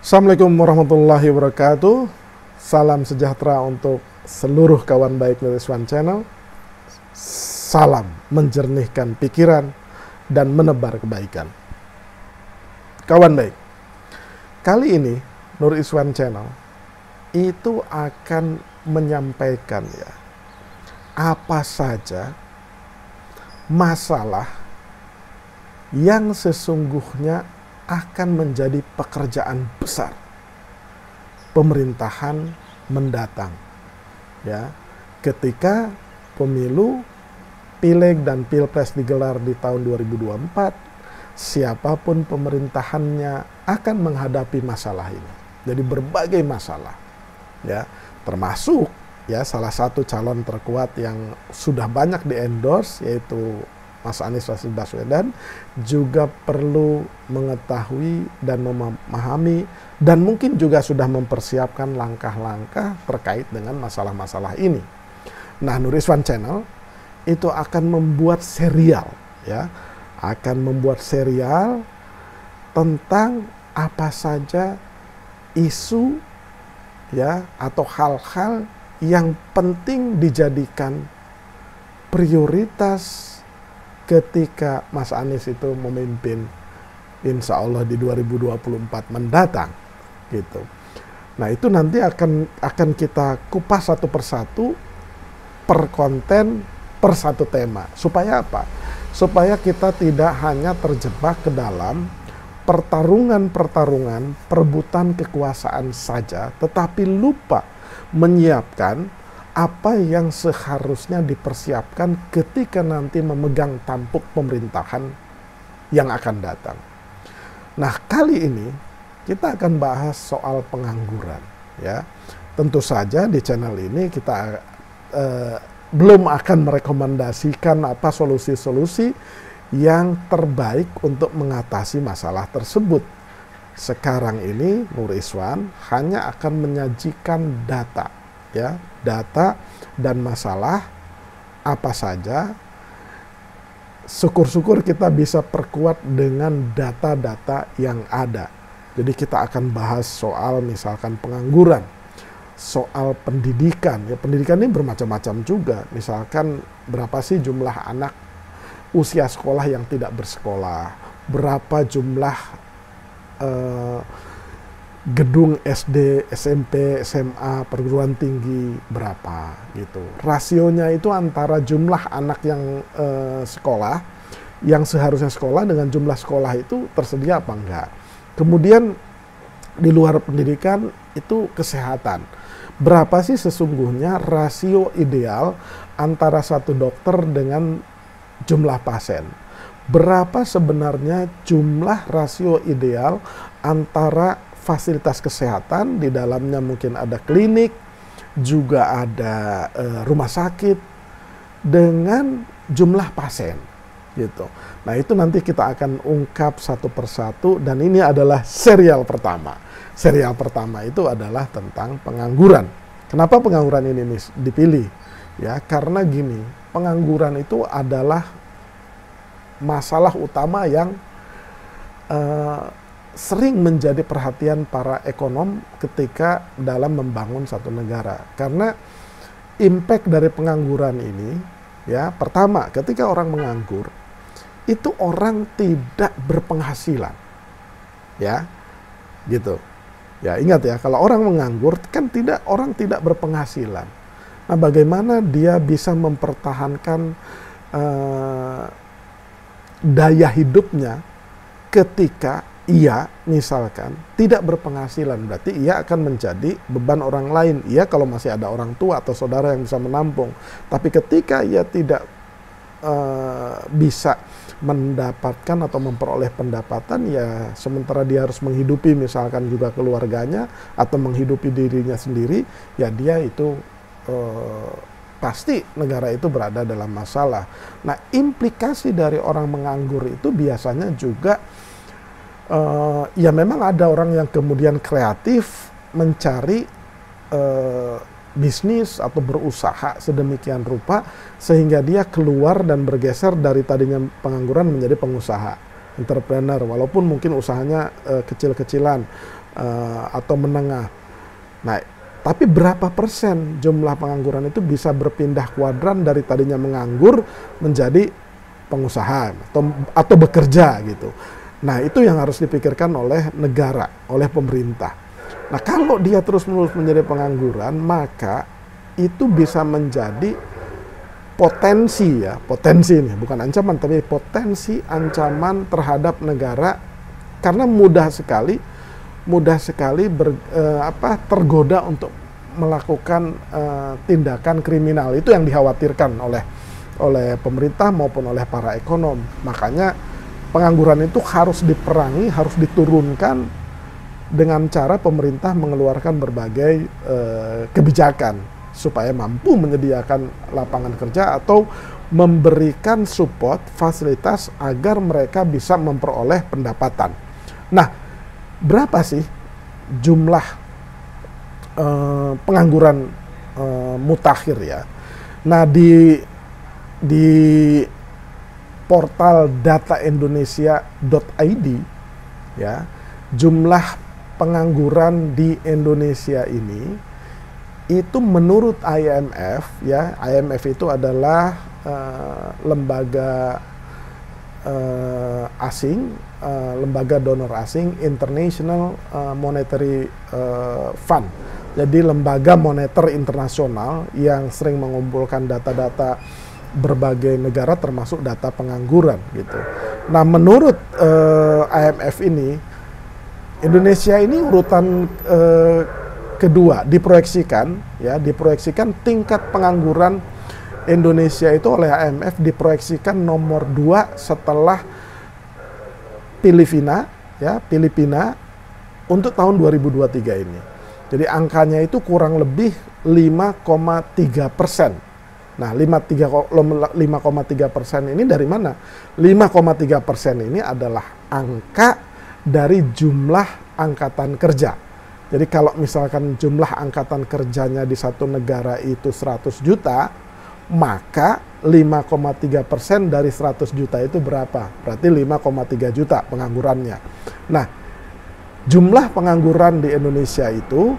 Assalamualaikum warahmatullahi wabarakatuh. Salam sejahtera untuk seluruh kawan baik dari Swan Channel. Salam menjernihkan pikiran dan menebar kebaikan. Kawan baik, kali ini Nur Iswan Channel itu akan menyampaikan apa saja masalah yang sesungguhnya akan menjadi pekerjaan besar pemerintahan mendatang, ketika pemilu, pileg dan pilpres digelar di tahun 2024, siapapun pemerintahannya akan menghadapi masalah ini. Jadi berbagai masalah, termasuk salah satu calon terkuat yang sudah banyak di-endorse, yaitu Mas Anies Baswedan, juga perlu mengetahui dan memahami dan mungkin juga sudah mempersiapkan langkah-langkah terkait dengan masalah-masalah ini. Nah, Nur Iswan Channel itu akan membuat serial, akan membuat serial tentang apa saja isu atau hal-hal yang penting dijadikan prioritas ketika Mas Anies itu memimpin insya Allah di 2024 mendatang gitu. Nah, itu nanti akan kita kupas satu persatu, per konten, per satu tema. Supaya apa? Supaya kita tidak hanya terjebak ke dalam pertarungan-pertarungan perebutan kekuasaan saja, tetapi lupa menyiapkan apa yang seharusnya dipersiapkan ketika nanti memegang tampuk pemerintahan yang akan datang. Nah, kali ini kita akan bahas soal pengangguran. Tentu saja di channel ini kita belum akan merekomendasikan apa solusi-solusi yang terbaik untuk mengatasi masalah tersebut. Sekarang ini Nur Iswan hanya akan menyajikan data, data dan masalah apa saja. Syukur-syukur kita bisa perkuat dengan data-data yang ada. Jadi kita akan bahas soal misalkan pengangguran, soal pendidikan. Pendidikan ini bermacam-macam juga. Misalkan berapa sih jumlah anak usia sekolah yang tidak bersekolah, berapa jumlah gedung SD, SMP, SMA, perguruan tinggi berapa gitu. Rasionya itu antara jumlah anak yang sekolah, yang seharusnya sekolah dengan jumlah sekolah itu tersedia apa enggak. Kemudian di luar pendidikan itu kesehatan. Berapa sih sesungguhnya rasio ideal antara satu dokter dengan jumlah pasien? Berapa sebenarnya jumlah rasio ideal antara fasilitas kesehatan, di dalamnya mungkin ada klinik, juga ada rumah sakit, dengan jumlah pasien gitu. Nah, itu nanti kita akan ungkap satu persatu, dan ini adalah serial pertama. Serial pertama itu adalah tentang pengangguran. Kenapa pengangguran ini dipilih? Karena gini, pengangguran itu adalah masalah utama yang sering menjadi perhatian para ekonom ketika dalam membangun satu negara. Karena impact dari pengangguran ini, pertama, ketika orang menganggur, itu orang tidak berpenghasilan. Gitu. Ingat kalau orang menganggur kan orang tidak berpenghasilan. Nah, bagaimana dia bisa mempertahankan daya hidupnya ketika ia misalkan tidak berpenghasilan? Berarti ia akan menjadi beban orang lain. Ia kalau masih ada orang tua atau saudara yang bisa menampung. Tapi ketika ia tidak bisa mendapatkan atau memperoleh pendapatan, sementara dia harus menghidupi misalkan juga keluarganya atau menghidupi dirinya sendiri, dia itu pasti negara itu berada dalam masalah. Nah, implikasi dari orang menganggur itu biasanya juga memang ada orang yang kemudian kreatif mencari bisnis atau berusaha sedemikian rupa sehingga dia keluar dan bergeser dari tadinya pengangguran menjadi pengusaha, entrepreneur, walaupun mungkin usahanya kecil-kecilan. atau menengah. Nah, tapi berapa persen jumlah pengangguran itu bisa berpindah kuadran dari tadinya menganggur menjadi pengusaha atau bekerja gitu. Nah, itu yang harus dipikirkan oleh negara, oleh pemerintah. Nah, kalau dia terus-menerus menjadi pengangguran, maka itu bisa menjadi potensi ini bukan ancaman, tapi potensi ancaman terhadap negara, karena mudah sekali tergoda untuk melakukan tindakan kriminal. Itu yang dikhawatirkan oleh pemerintah maupun oleh para ekonom. Makanya pengangguran itu harus diperangi, harus diturunkan dengan cara pemerintah mengeluarkan berbagai kebijakan supaya mampu menyediakan lapangan kerja atau memberikan support, fasilitas agar mereka bisa memperoleh pendapatan. Nah, berapa sih jumlah pengangguran mutakhir ya? Nah, di portal dataindonesia.id ya, jumlah pengangguran di Indonesia ini itu menurut IMF ya, IMF itu adalah lembaga asing, lembaga donor asing, International Monetary Fund. Jadi lembaga moneter internasional yang sering mengumpulkan data-data berbagai negara termasuk data pengangguran gitu. Nah, menurut IMF ini, Indonesia ini urutan kedua diproyeksikan tingkat pengangguran Indonesia itu oleh IMF diproyeksikan nomor 2 setelah Filipina untuk tahun 2023 ini. Jadi angkanya itu kurang lebih 5,3%. Nah, 5,3% ini dari mana? 5,3% ini adalah angka dari jumlah angkatan kerja. Jadi kalau misalkan jumlah angkatan kerjanya di satu negara itu 100 juta, maka 5,3% dari 100 juta itu berapa? Berarti 5,3 juta penganggurannya. Nah, jumlah pengangguran di Indonesia itu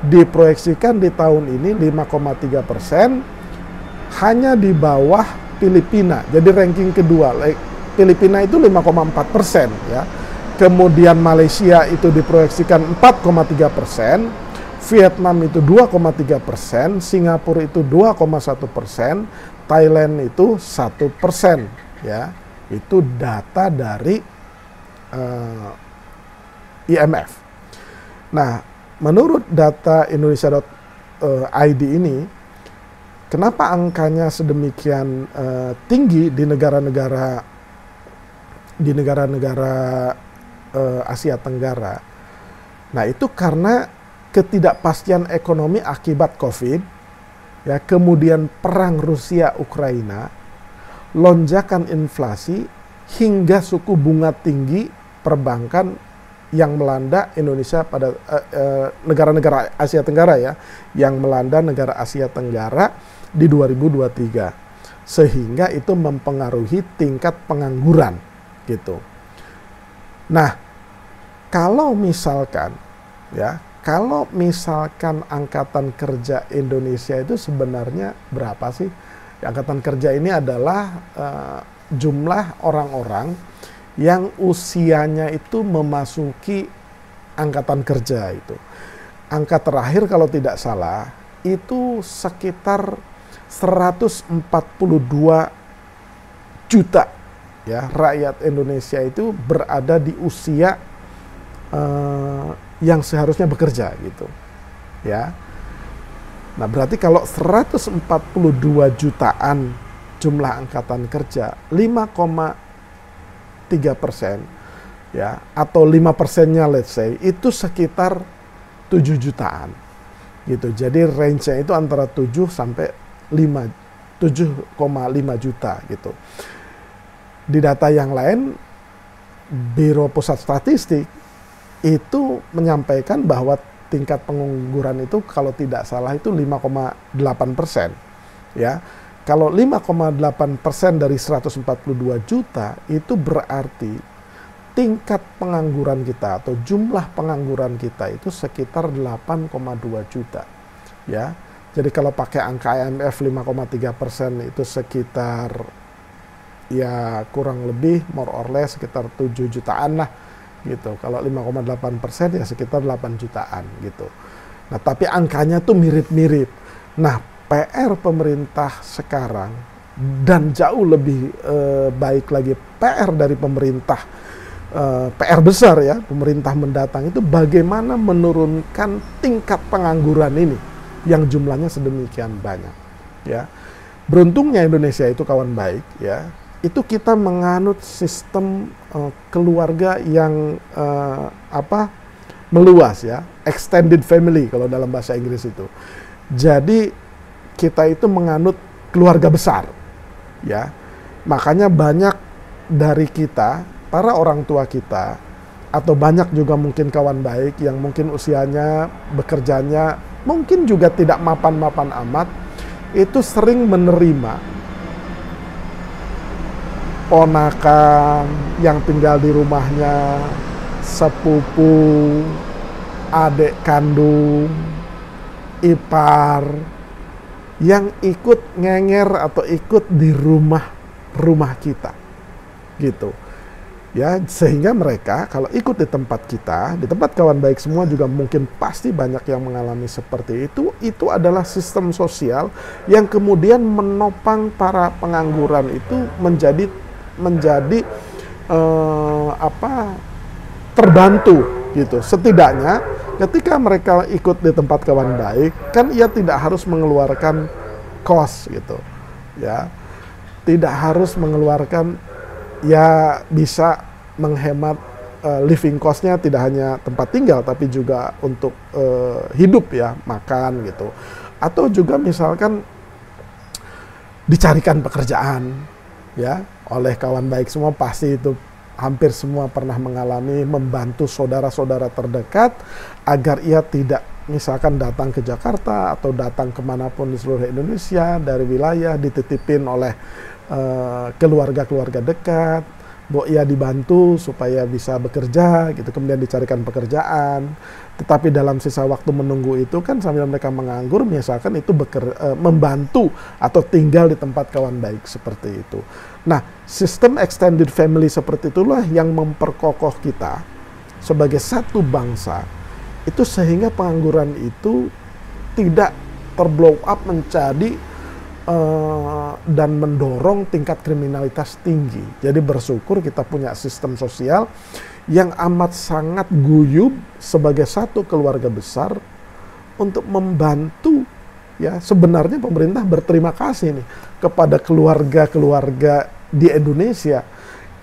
diproyeksikan di tahun ini 5,3%, hanya di bawah Filipina. Jadi ranking kedua, Filipina itu 5,4% ya. Kemudian Malaysia itu diproyeksikan 4,3%, Vietnam itu 2,3%, Singapura itu 2,1%, Thailand itu 1%, ya. Itu data dari IMF. Nah, menurut data Indonesia.id ini, kenapa angkanya sedemikian tinggi di negara-negara Asia Tenggara? Nah, itu karena ketidakpastian ekonomi akibat COVID, ya, kemudian perang Rusia Ukraina, lonjakan inflasi hingga suku bunga tinggi perbankan yang melanda Indonesia pada negara-negara Asia Tenggara ya, yang melanda negara Asia Tenggara di 2023, sehingga itu mempengaruhi tingkat pengangguran gitu. Nah, kalau misalkan angkatan kerja Indonesia itu sebenarnya berapa sih? Angkatan kerja ini adalah jumlah orang-orang yang usianya itu memasuki angkatan kerja itu. Angka terakhir kalau tidak salah itu sekitar 142 juta ya, rakyat Indonesia itu berada di usia yang seharusnya bekerja gitu ya. Nah, berarti kalau 142 jutaan jumlah angkatan kerja, 5,3% ya, atau 5%-nya let's say itu sekitar 7 jutaan gitu. Jadi range-nya itu antara 7 sampai 7,5 juta gitu. Di data yang lain, Biro Pusat Statistik itu menyampaikan bahwa tingkat pengangguran itu kalau tidak salah itu 5,8%. Ya. Kalau 5,8% dari 142 juta itu berarti tingkat pengangguran kita atau jumlah pengangguran kita itu sekitar 8,2 juta. Ya, jadi kalau pakai angka IMF 5,3% itu sekitar ya kurang lebih more or less sekitar 7 jutaan lah gitu. Kalau 5,8% ya sekitar 8 jutaan gitu. Nah, tapi angkanya tuh mirip-mirip. Nah, PR pemerintah sekarang dan jauh lebih baik lagi PR dari pemerintah, PR besar ya, pemerintah mendatang itu bagaimana menurunkan tingkat pengangguran ini yang jumlahnya sedemikian banyak ya. Beruntungnya Indonesia itu kawan baik ya, itu kita menganut sistem keluarga yang meluas ya, extended family kalau dalam bahasa Inggris itu. Jadi kita itu menganut keluarga besar ya. Makanya banyak dari kita, para orang tua kita, atau banyak juga mungkin kawan baik yang mungkin usianya, bekerjanya mungkin juga tidak mapan-mapan amat, itu sering menerima ponakan yang tinggal di rumahnya, sepupu, adik kandung, ipar, yang ikut ngenger atau ikut di rumah kita gitu ya, sehingga mereka kalau ikut di tempat kita, di tempat kawan baik semua juga mungkin pasti banyak yang mengalami seperti itu adalah sistem sosial yang kemudian menopang para pengangguran itu menjadi terbantu gitu. Setidaknya ketika mereka ikut di tempat kawan baik, kan ia tidak harus mengeluarkan kos gitu ya, tidak harus mengeluarkan, ya bisa menghemat living cost-nya, tidak hanya tempat tinggal tapi juga untuk hidup ya, makan gitu. Atau juga misalkan dicarikan pekerjaan ya oleh kawan baik semua, pasti itu hampir semua pernah mengalami membantu saudara-saudara terdekat agar ia tidak misalkan datang ke Jakarta atau datang kemanapun di seluruh Indonesia dari wilayah, dititipin oleh keluarga-keluarga dekat, bahwa ia dibantu supaya bisa bekerja gitu, kemudian dicarikan pekerjaan. Tetapi dalam sisa waktu menunggu itu kan sambil mereka menganggur, misalkan itu membantu atau tinggal di tempat kawan baik seperti itu. Nah, sistem extended family seperti itulah yang memperkokoh kita sebagai satu bangsa itu, sehingga pengangguran itu tidak terblow up menjadi dan mendorong tingkat kriminalitas tinggi. Jadi bersyukur kita punya sistem sosial yang amat sangat guyup sebagai satu keluarga besar untuk membantu ya. Sebenarnya pemerintah berterima kasih nih kepada keluarga-keluarga di Indonesia,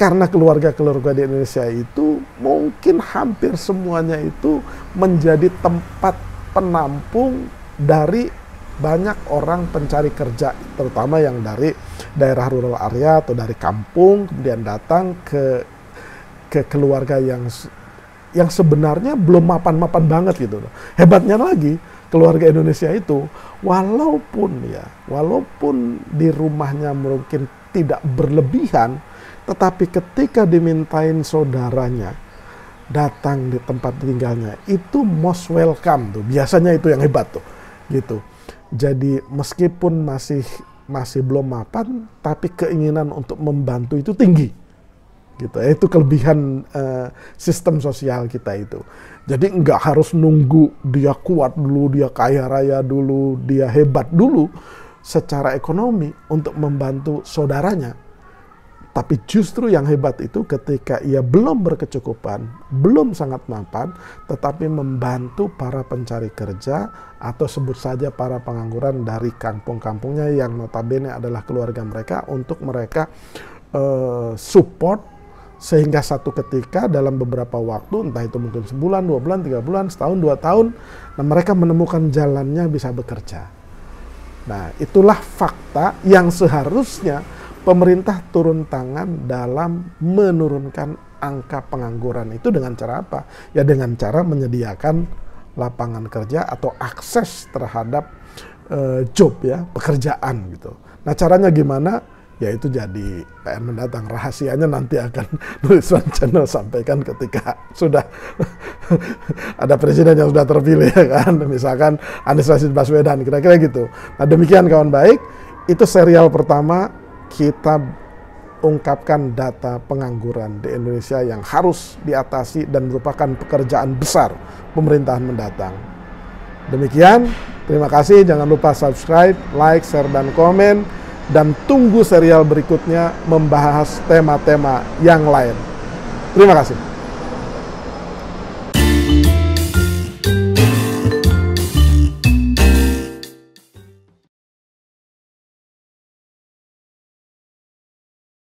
karena keluarga-keluarga di Indonesia itu mungkin hampir semuanya itu menjadi tempat penampung dari banyak orang pencari kerja, terutama yang dari daerah rural area atau dari kampung, kemudian datang ke keluarga yang sebenarnya belum mapan-mapan banget gitu. Hebatnya lagi, keluarga Indonesia itu walaupun di rumahnya mungkin tidak berlebihan, tetapi ketika dimintain saudaranya datang di tempat tinggalnya, itu most welcome tuh. Biasanya itu yang hebat tuh gitu. Jadi meskipun masih belum mapan, tapi keinginan untuk membantu itu tinggi, gitu. Itu kelebihan sistem sosial kita itu. Jadi nggak harus nunggu dia kuat dulu, dia kaya raya dulu, dia hebat dulu secara ekonomi untuk membantu saudaranya. Tapi justru yang hebat itu ketika ia belum berkecukupan, belum sangat mapan, tetapi membantu para pencari kerja atau sebut saja para pengangguran dari kampung-kampungnya yang notabene adalah keluarga mereka, untuk mereka support sehingga satu ketika dalam beberapa waktu, entah itu mungkin sebulan, 2 bulan, 3 bulan, setahun, 2 tahun, nah mereka menemukan jalannya bisa bekerja. Nah, itulah fakta yang seharusnya pemerintah turun tangan dalam menurunkan angka pengangguran itu. Dengan cara apa? Ya dengan cara menyediakan lapangan kerja atau akses terhadap job ya, pekerjaan gitu. Nah, caranya gimana? ya itu jadi PR mendatang. Rahasianya nanti akan Nulis One Channel sampaikan ketika sudah ada presiden yang sudah terpilih, ya kan, misalkan Anies Rashid Baswedan, kira-kira gitu. Nah demikian kawan baik, itu serial pertama kita ungkapkan data pengangguran di Indonesia yang harus diatasi dan merupakan pekerjaan besar pemerintahan mendatang. Demikian, terima kasih, jangan lupa subscribe, like, share, dan komen, dan tunggu serial berikutnya membahas tema-tema yang lain. Terima kasih.